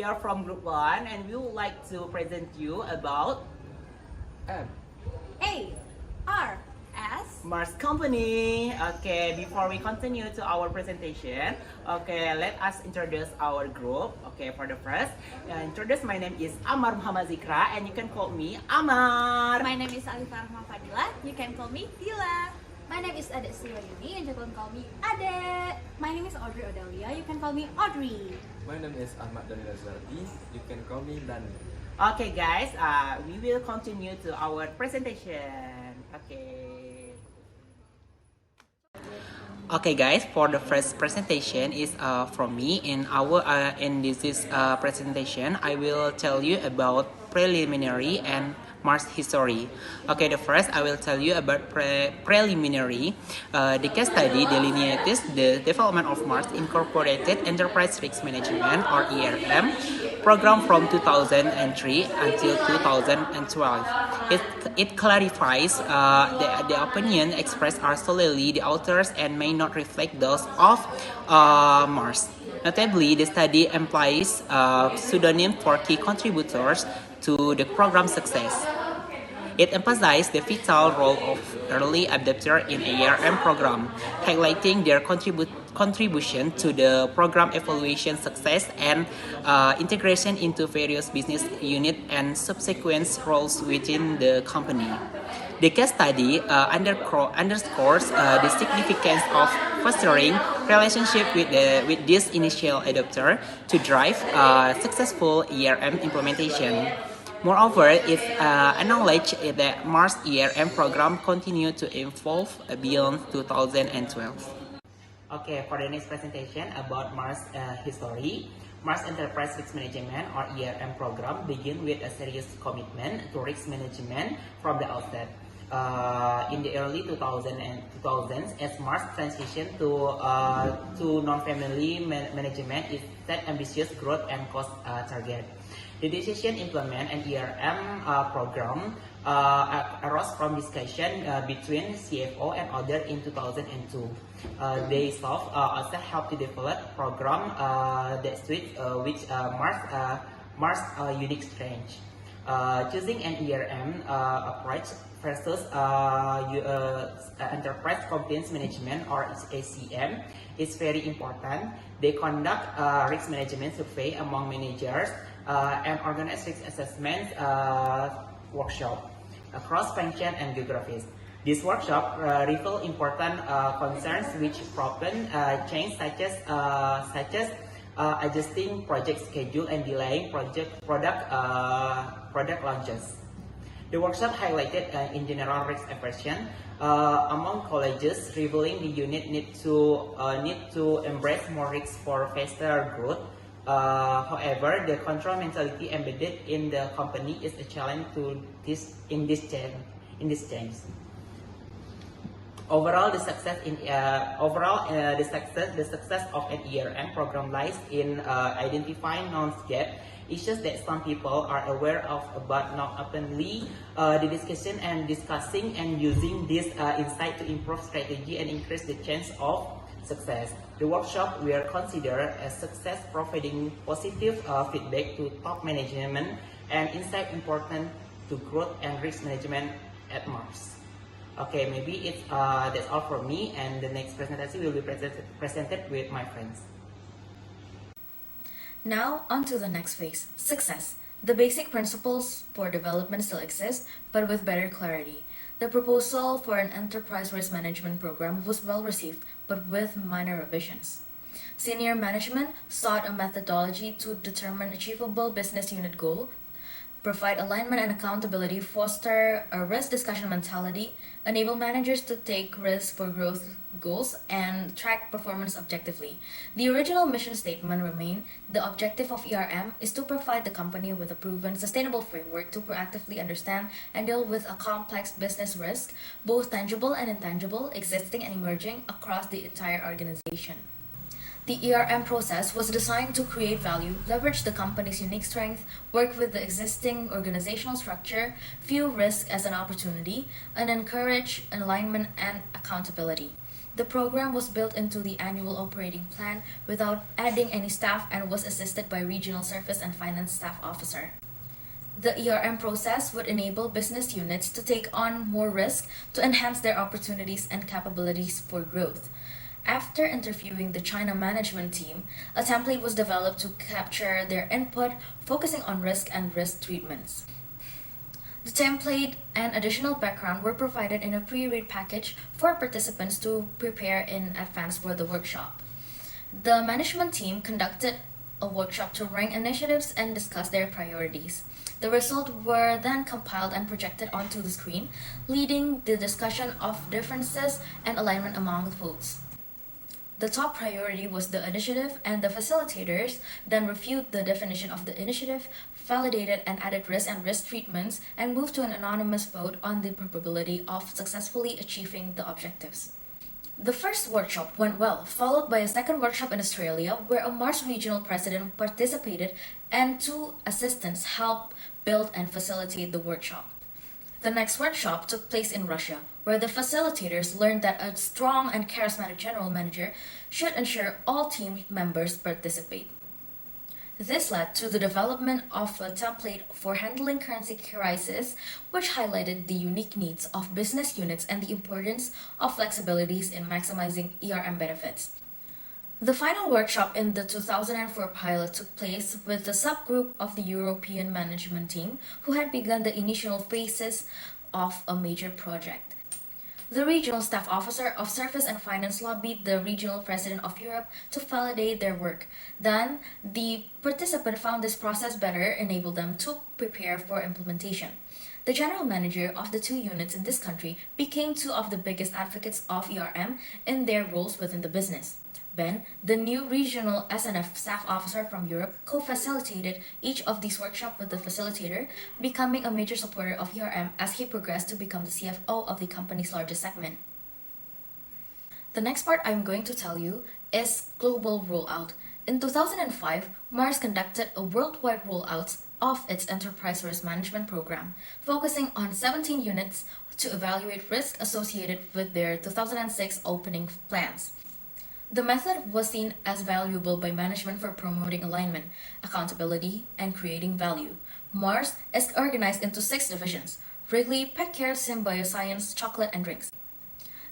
are from Group 1 and we would like to present you about M. A. R. S. Mars Company. Okay, before we continue to our presentation, okay, let us introduce our group. Okay, for the first, my name is Ammar Muhammad Dzikra and you can call me Ammar. My name is Alifa Fadila. You can call me Fadila. My name is Adek Sri Wahyuni and you can call me Adek. My name is Audrey Odelia. You can call me Audrey. My name is Ahmad dari Lazuardi. You can call me Dani. Okay, guys, we will continue to our presentation. Okay, guys, for the first presentation is from me. In this presentation, I will tell you about preliminary and Mars history. Okay, the first I will tell you about preliminary. The case study delineates the development of Mars Incorporated Enterprise Risk Management or ERM program from 2003 until 2012. It clarifies the opinion expressed are solely the authors and may not reflect those of Mars. Notably, the study implies pseudonym for key contributors to the program's success. It emphasized the vital role of early adopters in ERM program, highlighting their contribution to the program evaluation success and integration into various business units and subsequent roles within the company. The case study underscores the significance of fostering relationship with this initial adopter to drive successful ERM implementation. Moreover, it acknowledged that Mars ERM program continued to evolve beyond 2012. Okay, for the next presentation about Mars history, Mars Enterprise Risk Management or ERM program begin with a serious commitment to risk management from the outset. In the early 2000s, as Mars transition to non-family management, it set ambitious growth and cost target. The decision implement an ERM program arose from discussion between CFO and others in 2002. They also helped to develop program that suits which Mars unique strength. Choosing an ERM approach versus enterprise compliance management or ACM is very important. They conduct risk management survey among managers and organize risk assessment workshop across function and geographies. This workshop reveal important concerns which problem change such as adjusting project schedule and delaying product launches. The workshop highlighted in general risk aversion among colleges, revealing the unit need to embrace more risk for faster growth. However, the control mentality embedded in the company is a challenge to this change. Overall, the success of an ERM program lies in identifying non-gap issues that some people are aware of but not openly the discussion and discussing and using this insight to improve strategy and increase the chance of success. The workshop will consider a success providing positive feedback to top management and insight important to growth and risk management at Mars. Okay, maybe that's all from me, and the next presentation will be presented with my friends. Now, on to the next phase, success. The basic principles for development still exist, but with better clarity. The proposal for an enterprise risk management program was well received, but with minor revisions. Senior management sought a methodology to determine achievable business unit goal, provide alignment and accountability, foster a risk discussion mentality, enable managers to take risks for growth goals, and track performance objectively. The original mission statement remained: the objective of ERM is to provide the company with a proven, sustainable framework to proactively understand and deal with a complex business risk, both tangible and intangible, existing and emerging across the entire organization. The ERM process was designed to create value, leverage the company's unique strength, work with the existing organizational structure, view risk as an opportunity, and encourage alignment and accountability. The program was built into the annual operating plan without adding any staff and was assisted by regional service and finance staff officer. The ERM process would enable business units to take on more risk to enhance their opportunities and capabilities for growth. After interviewing the China management team, a template was developed to capture their input, focusing on risk and risk treatments. The template and additional background were provided in a pre-read package for participants to prepare in advance for the workshop. The management team conducted a workshop to rank initiatives and discuss their priorities. The results were then compiled and projected onto the screen, leading the discussion of differences and alignment among the votes. The top priority was the initiative, and the facilitators then reviewed the definition of the initiative, validated and added risk and risk treatments, and moved to an anonymous vote on the probability of successfully achieving the objectives. The first workshop went well, followed by a second workshop in Australia where a Mars regional president participated and 2 assistants helped build and facilitate the workshop. The next workshop took place in Russia, where the facilitators learned that a strong and charismatic general manager should ensure all team members participate. This led to the development of a template for handling currency crisis, which highlighted the unique needs of business units and the importance of flexibilities in maximizing ERM benefits. The final workshop in the 2004 pilot took place with the subgroup of the European management team who had begun the initial phases of a major project. The regional staff officer of service and finance lobbied the regional president of Europe to validate their work. Then, the participant found this process better enabled them to prepare for implementation. The general manager of the 2 units in this country became 2 of the biggest advocates of ERM in their roles within the business. Ben, the new regional SNF staff officer from Europe, co-facilitated each of these workshops with the facilitator, becoming a major supporter of ERM as he progressed to become the CFO of the company's largest segment. The next part I'm going to tell you is global rollout. In 2005, Mars conducted a worldwide rollout of its enterprise risk management program, focusing on 17 units to evaluate risk associated with their 2006 opening plans. The method was seen as valuable by management for promoting alignment, accountability, and creating value. Mars is organized into 6 divisions: Wrigley, Pet Care, Symbioscience, Chocolate, and Drinks.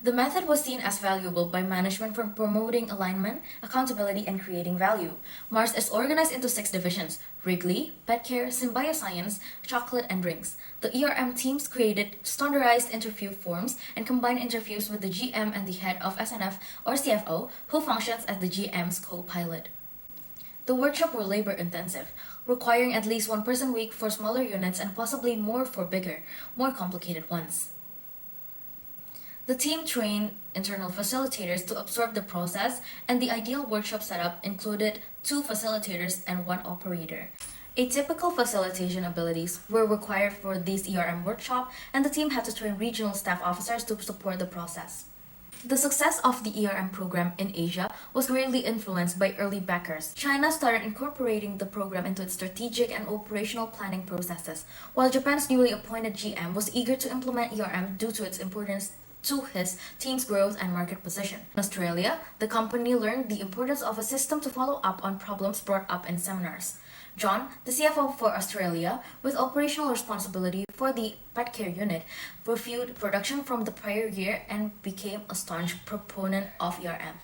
The method was seen as valuable by management for promoting alignment, accountability, and creating value. Mars is organized into 6 divisions: Wrigley, Pet Care, Symbioscience, Chocolate, and Drinks. The ERM teams created standardized interview forms and combined interviews with the GM and the head of SNF or CFO, who functions as the GM's co-pilot. The workshops were labor-intensive, requiring at least 1 person a week for smaller units and possibly more for bigger, more complicated ones. The team trained internal facilitators to absorb the process, and the ideal workshop setup included 2 facilitators and 1 operator. Atypical facilitation abilities were required for this ERM workshop, and the team had to train regional staff officers to support the process. The success of the ERM program in Asia was greatly influenced by early backers. China started incorporating the program into its strategic and operational planning processes, while Japan's newly appointed GM was eager to implement ERM due to its importance to his team's growth and market position. In Australia, the company learned the importance of a system to follow up on problems brought up in seminars. John, the CFO for Australia, with operational responsibility for the pet care unit, reviewed production from the prior year and became a staunch proponent of ERM.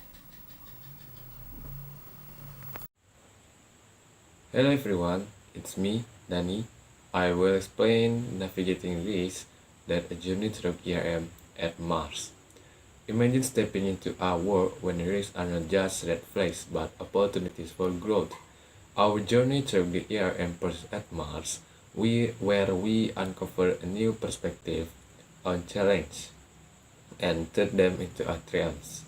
Hello everyone, it's me, Dani. I will explain navigating risks that a journey through ERM at Mars. Imagine stepping into a world when risks are not just red flags but opportunities for growth. Our journey through the ERM process at Mars, where we uncover a new perspective on challenge and turn them into a triumphs.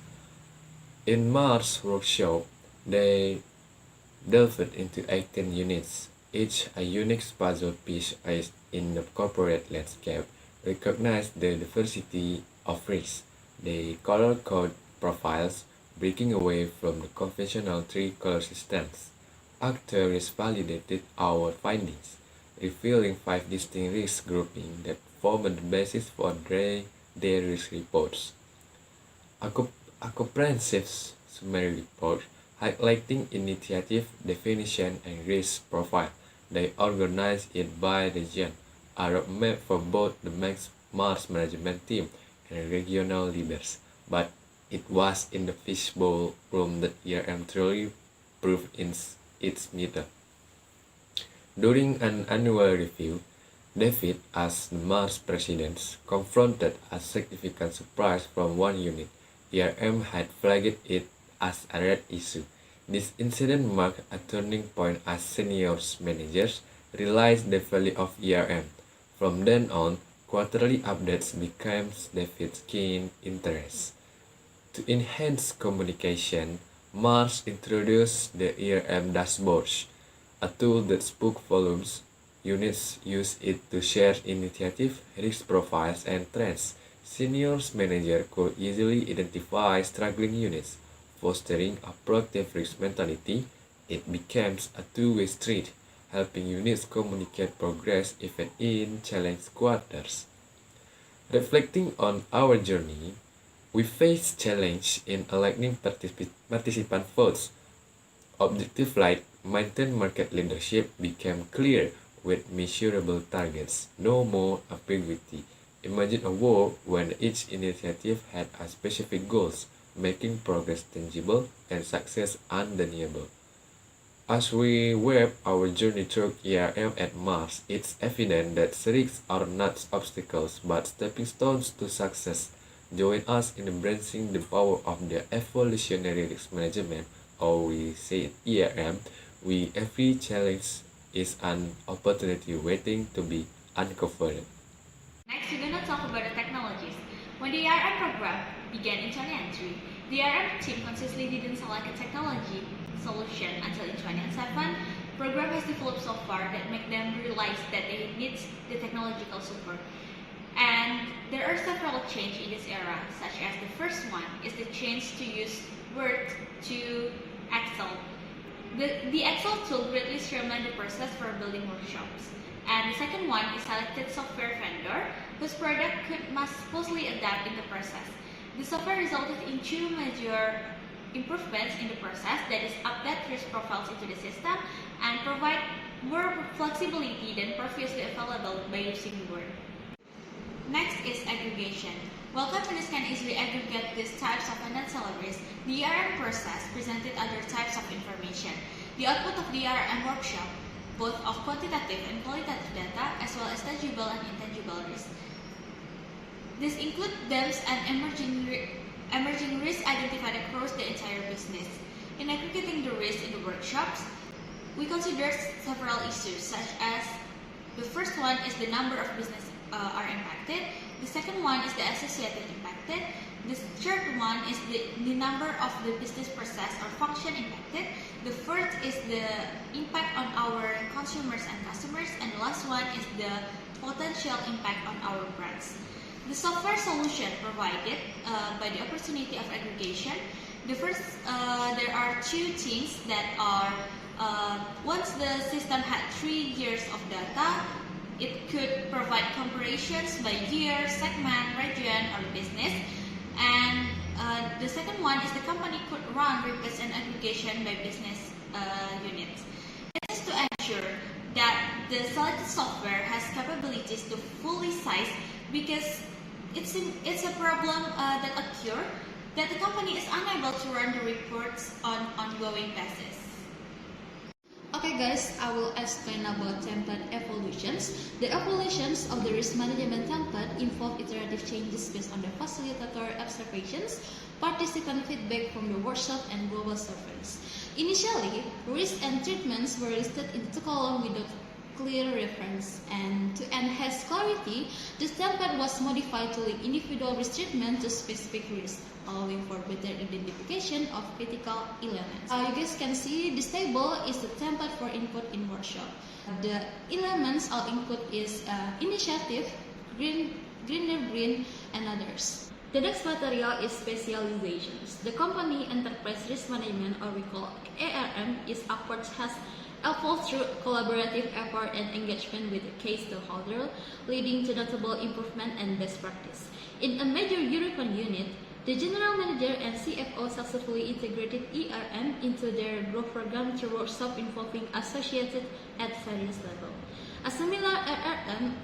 In Mars workshop, they delved into 18 units, each a unique puzzle piece in the corporate landscape. Recognize the diversity of risks. They color-code profiles, breaking away from the conventional 3-color systems. After risk validated our findings, revealing 5 distinct risk groupings that form the basis for their risk reports. a comprehensive summary report highlighting initiative, definition, and risk profile. They organized it by region, a roadmap for both the Mars management team and regional leaders. But it was in the fishbowl room that ERM truly proved its mettle. During an annual review, David, as the Mars president, confronted a significant surprise from one unit. ERM had flagged it as a red issue. This incident marked a turning point as senior managers realized the value of ERM. From then on, quarterly updates became David's keen interest. To enhance communication, Mars introduced the ERM dashboards, a tool that spoke volumes. Units use it to share initiative, risk profiles, and trends. Senior managers could easily identify struggling units. Fostering a proactive risk mentality, it becomes a two-way street, helping units communicate progress even in challenged quarters. Reflecting on our journey, we faced challenge in aligning participant votes. Objectives like maintain market leadership became clear with measurable targets, no more ambiguity. Imagine a world when each initiative had a specific goals, making progress tangible and success undeniable. As we wrap our journey through ERM at Mars, it's evident that risks are not obstacles but stepping stones to success. Join us in embracing the power of the evolutionary risk management, or we say ERM. Every challenge is an opportunity waiting to be uncovered. Next, we're gonna talk about the technologies. When the ERM program began in 2003, the ERM team consistently didn't select a technology solution until in 2007. Program has developed software that make them realize that they need the technological support. And there are several changes in this era, such as the first one is the change to use Word to Excel. The Excel tool greatly streamlined the process for building workshops. And the second one is selected software vendor whose product could smoothly adapt in the process. The software resulted in two major improvements in the process, that is update risk profiles into the system and provide more flexibility than previously available by using Word. Next is aggregation. While companies can easily aggregate these types of salaries, the ERM process presented other types of information. The output of the ERM workshop, both of quantitative and qualitative data, as well as tangible and intangible risk. This includes dams and emerging risks identified across the entire business. In aggregating the risk in the workshops, we considered several issues, such as the first one is the number of business are impacted. The second one is the associated impacted. The third one is the number of the business process or function impacted. The fourth is the impact on our consumers and customers. And the last one is the potential impact on our brands. The software solution provided by the opportunity of aggregation. The first, there are two things that are, once the system had 3 years of data, it could provide comparisons by year, segment, region, or business. And the second one is the company could run reports and aggregation by business units. This is to ensure that the selected software has capabilities to fully size, because it's a problem that occurs that the company is unable to run the reports on ongoing basis. Okay guys, I will explain about template evolutions. The evolutions of the risk management template involve iterative changes based on the facilitator observations, participant feedback from the workshop, and global surveys. Initially, risks and treatments were listed in the column without clear reference, and to enhance clarity, this template was modified to link individual risk treatment to specific risks, allowing for better identification of critical elements. You guys can see this table is the template for input in workshop. The elements all input is initiative, green, and others. The next material is specializations. The company enterprise risk management, or we call ERM, is approach has evolved through collaborative effort and engagement with the key stakeholder, leading to notable improvement and best practice. In a major European unit, The General Manager and CFO successfully integrated ERM into their growth program through workshops involving associates at various levels. A similar ERM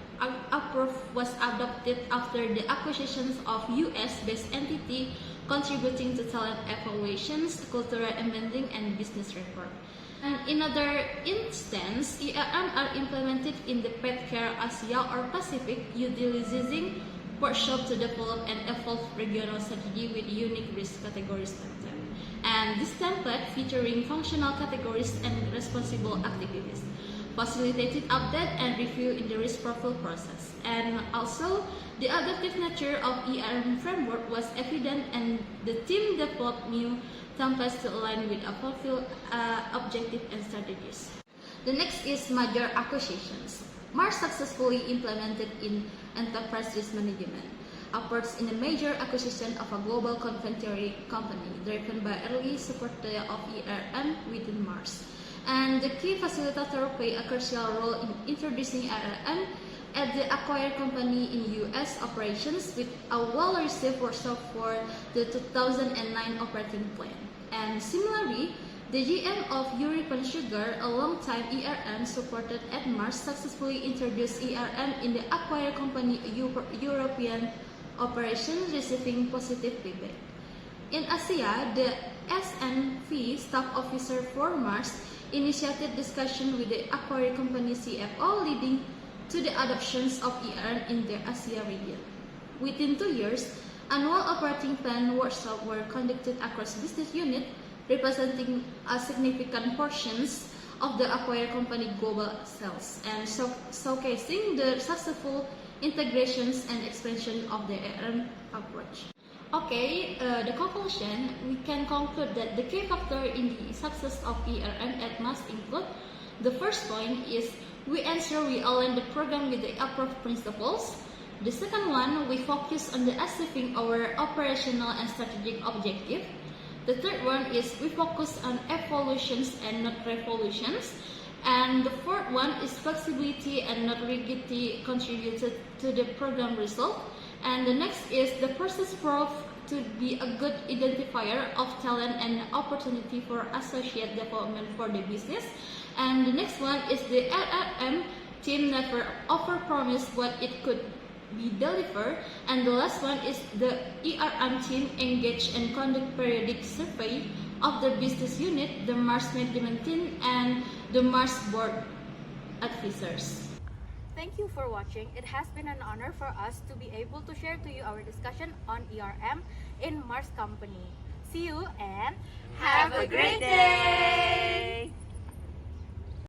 approach was adopted after the acquisitions of US-based entity contributing to talent evaluations, cultural embedding, and business reform. And in other instance, ERM are implemented in the PetCare Asia or Pacific, utilizing workshop to develop and evolve regional strategy with unique risk categories template. And this template featuring functional categories and responsible activities, facilitated update and review in the risk profile process. And also, the adaptive nature of ERM framework was evident, and the team developed new templates to align with a fulfill objective and strategies. The next is major acquisitions. Mars successfully implemented in enterprise risk management, efforts in a major acquisition of a global confectionery company, driven by early support of ERM within Mars. And the key facilitator played a crucial role in introducing ERM at the acquired company in US operations with a well-received workshop for the 2009 operating plan. And similarly, the GM of European Sugar, a long-time ERM supported at Mars, successfully introduced ERM in the acquired company European operations, receiving positive feedback. In Asia, the SNV staff officer for Mars initiated discussion with the acquired company CFO, leading to the adoptions of ERM in the Asia region. Within 2 years, annual operating plan workshops were conducted across business units, representing a significant portions of the acquired company global sales, and showcasing the successful integrations and expansion of the ERM approach. Okay, the conclusion, we can conclude that the key factor in the success of ERM at Mars include: the first point is we ensure we align the program with the approved principles. The second one, we focus on the achieving our operational and strategic objective. The third one is we focus on evolutions and not revolutions. And the fourth one is flexibility and not rigidity contributed to the program result. And the next is the process proved to be a good identifier of talent and opportunity for associate development for the business. And the next one is the ERM team never overpromised what it could be delivered. And the last one is the ERM team engage and conduct periodic survey of the business unit, the Mars management team, and the Mars board advisors. Thank you for watching. It has been an honor for us to be able to share to you our discussion on ERM in Mars Company. See you and Have a great day!